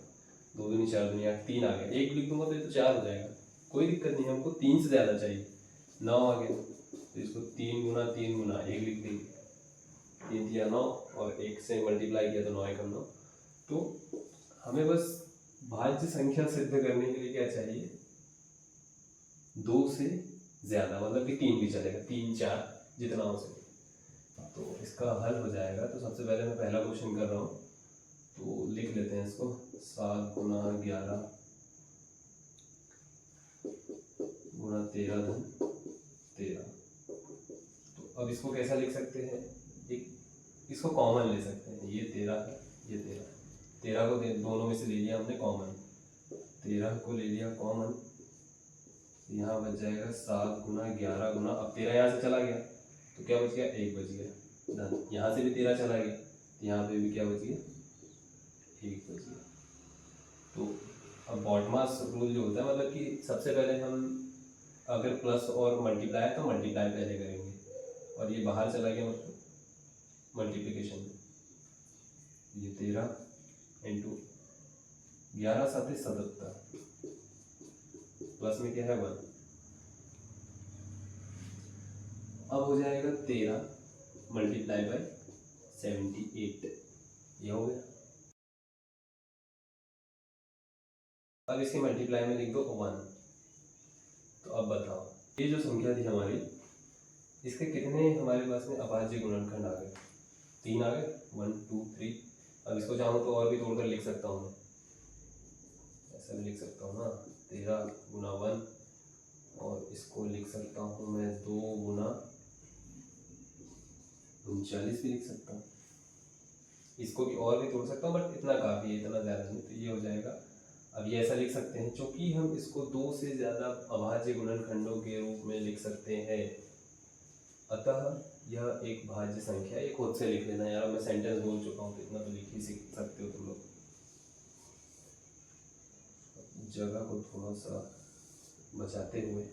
2 दूनी 4 दूनी 8, 3 आ गया। 1 लिख दूंगा तो ये तो 4 हो जाएगा, कोई दिक्कत नहीं है, हमको 3 से ज़्यादा चाहिए। 9 आ गया तो इसको 3 गुना 1 लिख देंगे, 3 दिया 9 और 1 से मल्टीप्लाई किया तो 9 एकम 9। तो हमें बस भाज्य संख्या सिद्ध करने के लिए क्या चाहिए, 2 से ज़्यादा, मतलब कि 3 भी चलेगा, 3 4 जितना हो सके। तो इसका हल हो जाएगा। तो सबसे पहले मैं पहला क्वेश्चन कर रहा हूँ, तो लिख लेते हैं इसको, 7 गुना 11 गुना 13 धन 13। तो अब इसको कैसा लिख सकते हैं, एक इसको कॉमन ले सकते हैं, ये 13 है, ये 13 को दोनों में से ले लिया हमने कॉमन, 13 को ले लिया कॉमन, यहाँ बच जाएगा 7 गुना 11 गुना, अब 13 यहाँ से चला गया तो क्या बच गया, 1 बच गया धन, यहाँ से भी 13 चला गया तो यहाँ पे भी क्या बच गया, 1 बच गया। तो अब बॉडमास रूल जो होता है, मतलब कि सबसे पहले हम अगर प्लस और मल्टीप्लाई है तो मल्टीप्लाई पहले करेंगे, और ये बाहर चला गया मतलब मल्टीप्लिकेशन में, ये 13 इंटू 11 7 77, प्लस में क्या है 1, अब हो जाएगा 13 मल्टीप्लाई बाई 78, ये हो गया। अब इसके मल्टीप्लाई में लिख दो 1। तो अब बताओ ये जो संख्या थी हमारी, इसके कितने हमारे पास में अभाज्य गुणनखंड आ गए, 3 आ गए, 1 2 3। अब इसको चाहूँ तो और भी तोड़कर लिख सकता हूँ मैं, ऐसा भी लिख सकता हूँ ना, 13 गुना 1, और इसको लिख सकता हूँ मैं 2 गुना 39 भी लिख सकता हूँ। इसको भी और भी तोड़ सकता हूँ, बट इतना काफ़ी है, इतना ज़्यादा नहीं। तो ये हो जाएगा। अब ये ऐसा लिख सकते हैं, चूँकि हम इसको 2 से ज़्यादा अभाज्य गुणनखंडों के रूप में लिख सकते हैं, अतः यह एक भाज्य संख्या। ये खुद से लिख लेना यार, मैं सेंटेंस बोल चुका हूँ तो इतना तो लिख ही सकते हो तुम लोग। जगह को थोड़ा सा बचाते हुए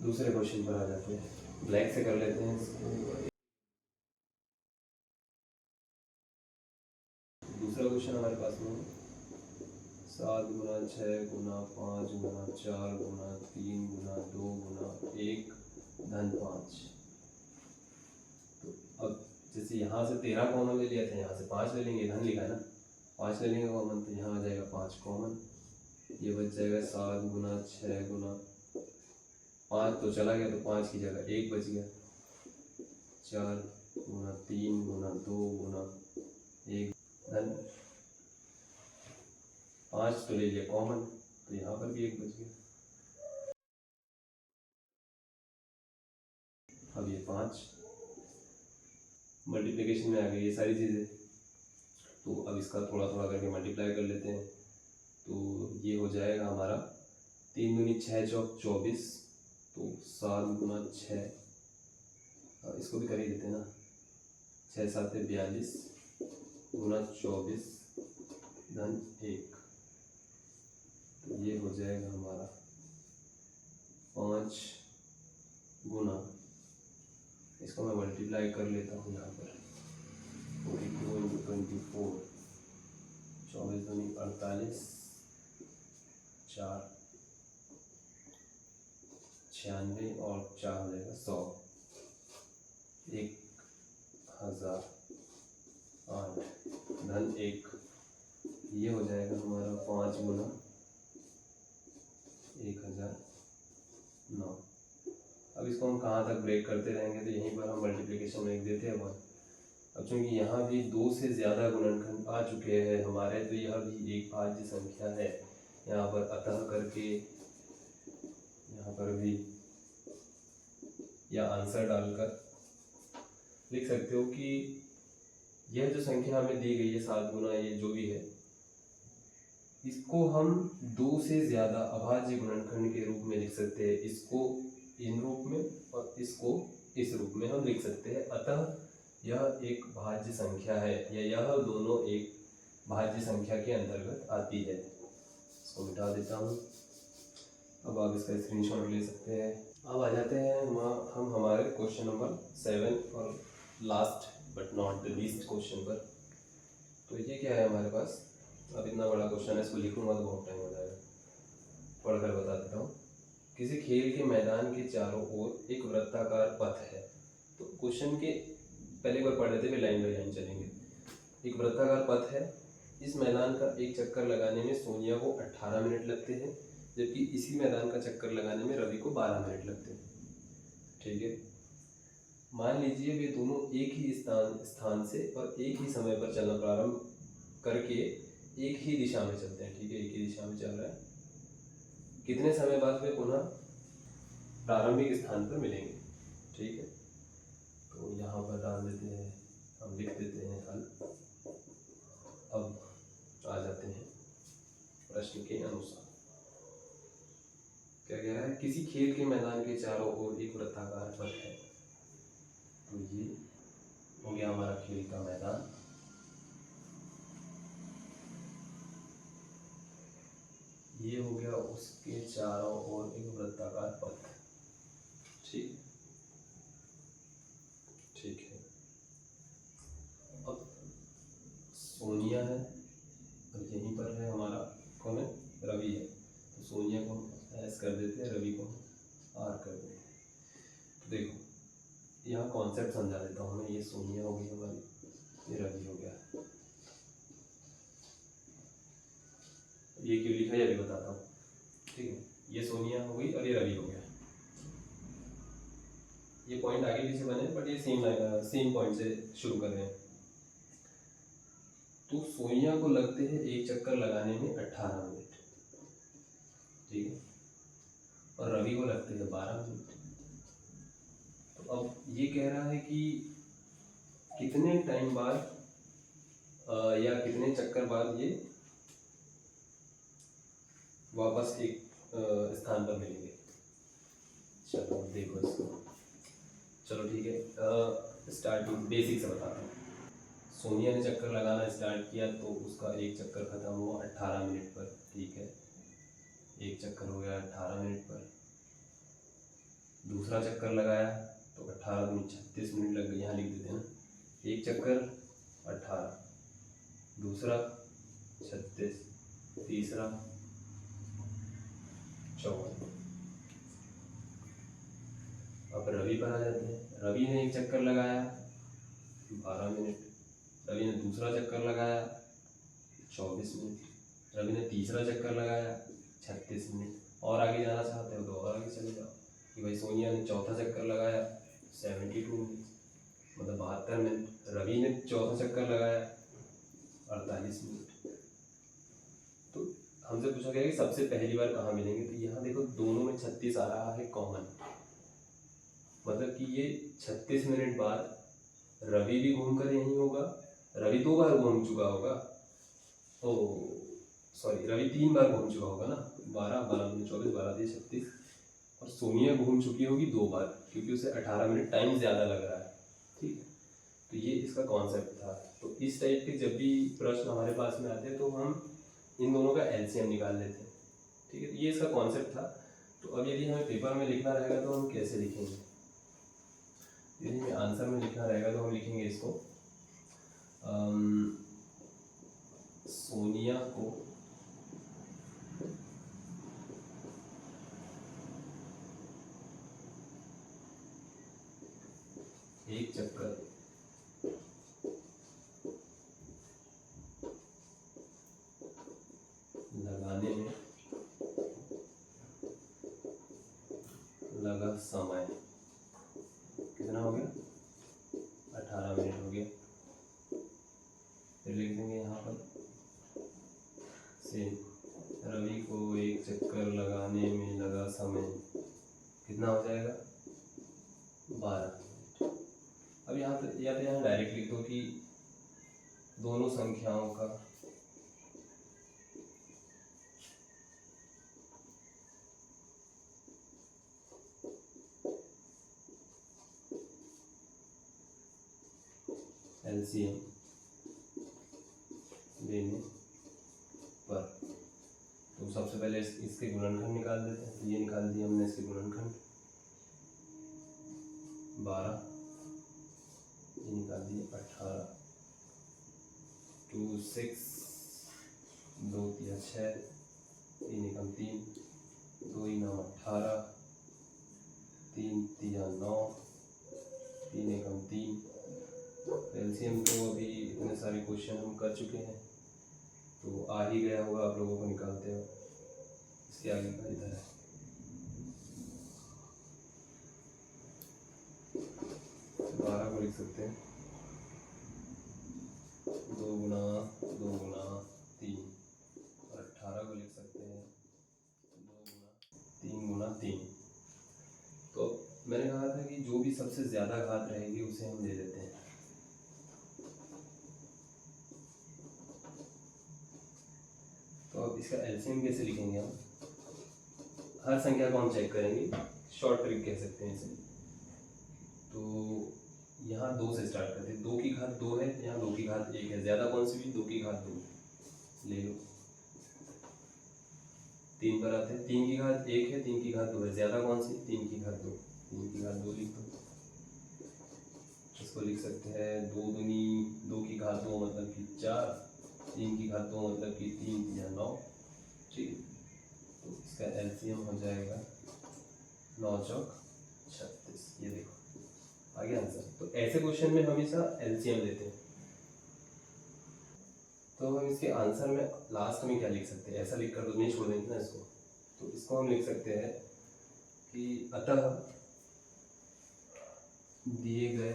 दूसरे क्वेश्चन पर आ जाते हैं, ब्लैक से कर लेते हैं इसको। दूसरा क्वेश्चन हमारे पास में 7 गुना 6 गुना 5 गुना 4 गुना 3 गुना 2 गुना 1 धन 5। तो अब जैसे यहाँ से 13 कॉमन ले लिया था, यहाँ से 5 ले लेंगे, धन लिखा है ना, 5 ले लेंगे कॉमन, तो यहाँ आ जाएगा 5 कॉमन, ये बच जाएगा 7 गुना 6 गुना 5 तो चला गया, तो 5 की जगह 1 बच गया, 4 गुना 3 गुना 2 गुना 1 धन 5 तो ले लिया कॉमन, तो यहाँ पर भी 1 बच गया। अब ये 5 मल्टीप्लिकेशन में आ गई ये सारी चीज़ें, तो अब इसका थोड़ा थोड़ा करके मल्टीप्लाई कर लेते हैं। तो ये हो जाएगा हमारा 3 दूनी 6 चौक 24, तो 7 गुना 6, इसको भी कर ही देते हैं ना, 6 7 42 गुना 24 धन 1। तो ये हो जाएगा हमारा 5 गुना, इसको मैं मल्टीप्लाई कर लेता हूँ यहाँ पर, 42 इंटू 24, 24 दूनी 48, 4 96 और 4 हो जाएगा 100, 1008 धन 1। ये हो जाएगा हमारा 5 गुना 1009। अब इसको हम कहाँ तक ब्रेक करते रहेंगे, तो यहीं पर हम मल्टीप्लिकेशन में लिख देते हैं 1। अब चूंकि यहाँ भी 2 से ज़्यादा गुणनखंड आ चुके हैं हमारे, तो यह भी एक भाज्य संख्या है। यहाँ पर अतः करके यहाँ पर भी या आंसर डालकर लिख सकते हो कि यह जो संख्या हमें दी गई है 7 गुना ये जो भी है, इसको हम 2 से ज़्यादा अभाज्य गुणनखंड के रूप में लिख सकते हैं। इसको इन रूप में और इसको इस रूप में हम लिख सकते हैं। अतः यह एक भाज्य संख्या है, या यह दोनों एक भाज्य संख्या के अंतर्गत आती है। इसको मिटा देता हूँ। अब आप इसका स्क्रीनशॉट ले सकते हैं। अब आ जाते हैं हम हमारे क्वेश्चन नंबर 7 और last but not the least question पर। तो ये क्या है हमारे पास, अब इतना बड़ा क्वेश्चन है, इसको लिखूंगा तो बहुत टाइम हो जाएगा, पढ़कर बता देता हूँ। किसी खेल के मैदान के चारों ओर एक वृत्ताकार पथ है। तो क्वेश्चन के पहले बार पढ़ लेते हुए लाइन बाई लाइन चलेंगे। एक वृत्ताकार पथ है, इस मैदान का एक चक्कर लगाने में सोनिया को 18 मिनट लगते हैं, जबकि इसी मैदान का चक्कर लगाने में रवि को 12 मिनट लगते हैं। ठीक है, मान लीजिए वे दोनों एक ही स्थान से और एक ही समय पर चलना प्रारंभ करके एक ही दिशा में चलते हैं। ठीक है, एक ही दिशा में चल रहा है। कितने समय बाद वे पुनः प्रारंभिक स्थान पर मिलेंगे। ठीक है, तो यहाँ पर डाल देते हैं, हम लिख देते हैं हल। अब आ जाते हैं प्रश्न के अनुसार। क्या कह रहा है, किसी खेल के मैदान के चारों ओर एक वृत्ताकार पथ है। तो ये हो गया हमारा खेल का मैदान। ये हो गया उसके चारों ओर एक वृत्ताकार पथ। ठीक ठीक है। अब सोनिया है और यहीं पर है हमारा कौन है, रवि है। तो सोनिया को हम एस कर देते हैं, रवि को हम आर कर देते हैं। तो देखो यहाँ कॉन्सेप्ट समझा देता हूँ मैं। ये सोनिया हो गई हमारी, ये रवि हो गया। ये क्यों लिखा है ये भी बताता हूँ। ठीक है, ये सोनिया हो गई और ये रवि हो गया। ये पॉइंट आगे पीछे बने बट ये सेम पॉइंट से शुरू कर रहे हैं। तो सोनिया को लगते हैं एक चक्कर लगाने में 18 मिनट। ठीक है, और रवि को लगते हैं 12 मिनट। तो अब ये कह रहा है कि कितने टाइम बाद या कितने चक्कर बाद ये वापस एक स्थान पर मिलेंगे। चलो देखो इसको। चलो ठीक है, स्टार्टिंग बेसिक से बताता हूँ। सोनिया ने चक्कर लगाना स्टार्ट किया तो उसका एक चक्कर ख़त्म हुआ 18 मिनट पर। ठीक है, एक चक्कर हो गया 18 मिनट पर। दूसरा चक्कर लगाया तो 18 दूनी 36 मिनट लग गए, यहाँ लिख देते हैं ना। एक चक्कर 18, दूसरा 36, तीसरा 54। अब रवि पर आ जाते हैं। रवि ने एक चक्कर लगाया 12 मिनट, रवि ने दूसरा चक्कर लगाया 24 मिनट, रवि ने तीसरा चक्कर लगाया 36 मिनट। और आगे जाना चाहते हो तो और आगे चले जाओ कि भाई सोनिया ने चौथा चक्कर लगाया 72 मिनट, मतलब 72 मिनट। रवि ने चौथा चक्कर लगाया 48 मिनट। तो हमसे पूछा गया कि सबसे पहली बार कहाँ मिलेंगे। तो यहाँ देखो दोनों में 36 आ रहा है कॉमन, मतलब कि ये 36 मिनट बाद रवि भी घूमकर यहीं होगा। रवि 2 बार घूम चुका होगा, ओ सॉरी रवि 3 बार घूम चुका होगा ना। 12 12 दूनी 24, 12 दिए 36। और सोनिया घूम चुकी होगी 2 बार, क्योंकि उसे 18 मिनट टाइम ज़्यादा लग रहा है। ठीक है, तो ये इसका कॉन्सेप्ट था। तो इस टाइप के जब भी प्रश्न हमारे पास में आते हैं तो हम इन दोनों का एलसीएम निकाल लेते हैं। ठीक है, तो ये इसका कॉन्सेप्ट था। तो अब यदि हमें पेपर में लिखना रहेगा तो हम कैसे लिखेंगे। यदि हमें आंसर में लिखना रहेगा तो हम लिखेंगे इसको सोनिया को एक चक्कर लगाने में लगा समय कितना हो गया, 18 मिनट हो गया। दोनों संख्याओं का एलसीएम लेने पर, तो सबसे पहले इसके गुणनखंड निकाल देते हैं। तो ये निकाल दिया हमने इसके गुणनखंड 12, ये निकाल दिए 18, 2 6, 2 3 6, 3 एकम 3, 2 9 18, 3 3 9, 3 एकम 3। एलसीएम तो अभी इतने सारे क्वेश्चन हम कर चुके हैं, तो आ ही गया होगा आप लोगों को निकालते हो। इसके आगे का इधर है, तो 12 को लिख सकते हैं 2 गुना 2 गुना 3, और 18 को लिख सकते हैं 2 गुना 3 गुना 3। तो मैंने कहा था कि जो भी सबसे ज़्यादा घात रहेगी उसे हम ले लेते हैं। तो अब इसका एलसीएम कैसे लिखेंगे हम? हर संख्या को हम चेक करेंगे, शॉर्ट ट्रिक कह सकते हैं इसे। तो यहाँ 2 से स्टार्ट करते हैं। 2 की घात 2 है, यहाँ 2 की घात 1 है, ज़्यादा कौन सी भी? 2 की घात 2 ले लो। 3 पर आते हैं, 3 की घात 1 है, 3 की घात 2 है, ज़्यादा कौन सी? 3 की घात 2, 3 की घात 2 लिख दो। इसको लिख सकते हैं 2 दूनी 2 की घात 2 मतलब कि 4, 3 की घात 2 मतलब कि 3 या 9। ठीक, तो इसका एलसीएम हो जाएगा 9 चौक 36। ये देखो आ गया आंसर। तो ऐसे क्वेश्चन में हमेशा एलसीएम लेते हैं। तो हम इसके आंसर में लास्ट में क्या लिख सकते हैं? ऐसा लिख कर तो नहीं छोड़ देंगे ना इसको। तो इसको हम लिख सकते हैं कि अतः दिए गए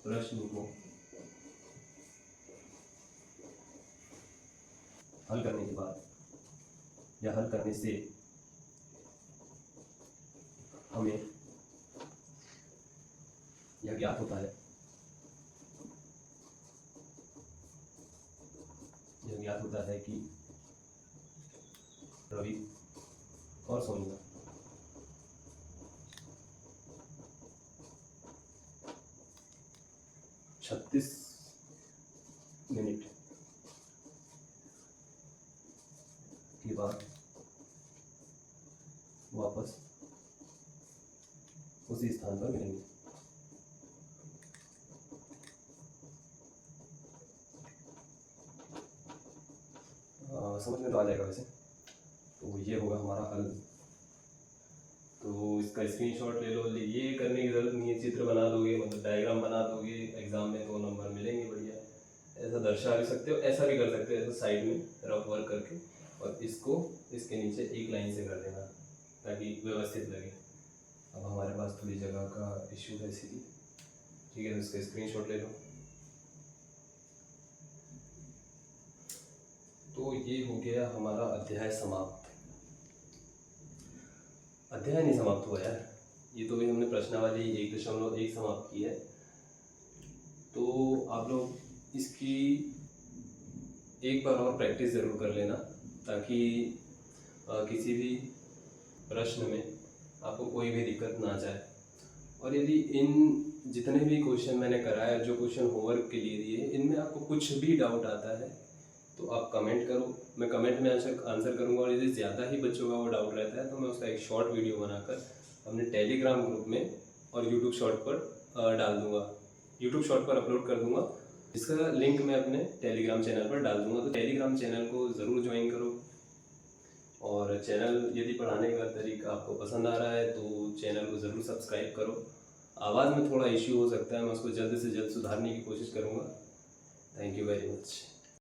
प्रश्न को हल करने के बाद या हल करने से हमें यह ज्ञात होता है, यह ज्ञात होता है कि रवि और सोनिया छत्तीस मिनट के बाद वापस उसी स्थान पर मिलेंगे। समझ में तो आ जाएगा वैसे। तो ये होगा हमारा हल। तो इसका स्क्रीनशॉट ले लो। ये करने की ज़रूरत नहीं है, चित्र बना दोगे, मतलब डायग्राम बना दोगे, एग्जाम में 2 नंबर मिलेंगे बढ़िया। ऐसा दर्शा भी सकते हो, ऐसा भी कर सकते हो, ऐसा साइड में रफ वर्क करके, और इसको इसके नीचे एक लाइन से कर देना ताकि व्यवस्थित लगे। अब हमारे पास थोड़ी जगह का इश्यू है इसीलिए। ठीक है, तो इसका स्क्रीनशॉट ले लो। तो ये हो गया हमारा अध्याय समाप्त। अध्याय नहीं समाप्त हुआ यार, ये तो भी हमने प्रश्नावली 1.1 समाप्त की है। तो आप लोग इसकी एक बार और प्रैक्टिस ज़रूर कर लेना ताकि किसी भी प्रश्न में आपको कोई भी दिक्कत ना जाए। और यदि इन जितने भी क्वेश्चन मैंने कराया, जो क्वेश्चन होमवर्क के लिए दिए, इनमें आपको कुछ भी डाउट आता है तो आप कमेंट करो, मैं कमेंट में आंसर करूंगा। और यदि ज़्यादा ही बच्चों का वो डाउट रहता है तो मैं उसका एक शॉर्ट वीडियो बनाकर अपने टेलीग्राम ग्रुप में और यूट्यूब शॉर्ट पर डाल दूंगा, यूट्यूब शॉर्ट पर अपलोड कर दूंगा। इसका लिंक मैं अपने टेलीग्राम चैनल पर डाल दूंगा। तो टेलीग्राम चैनल को ज़रूर ज्वाइन करो। और चैनल यदि पढ़ाने का तरीका आपको पसंद आ रहा है तो चैनल को ज़रूर सब्सक्राइब करो। आवाज़ में थोड़ा इश्यू हो सकता है, मैं उसको जल्द से जल्द सुधारने की कोशिश करूँगा। Thank you very much.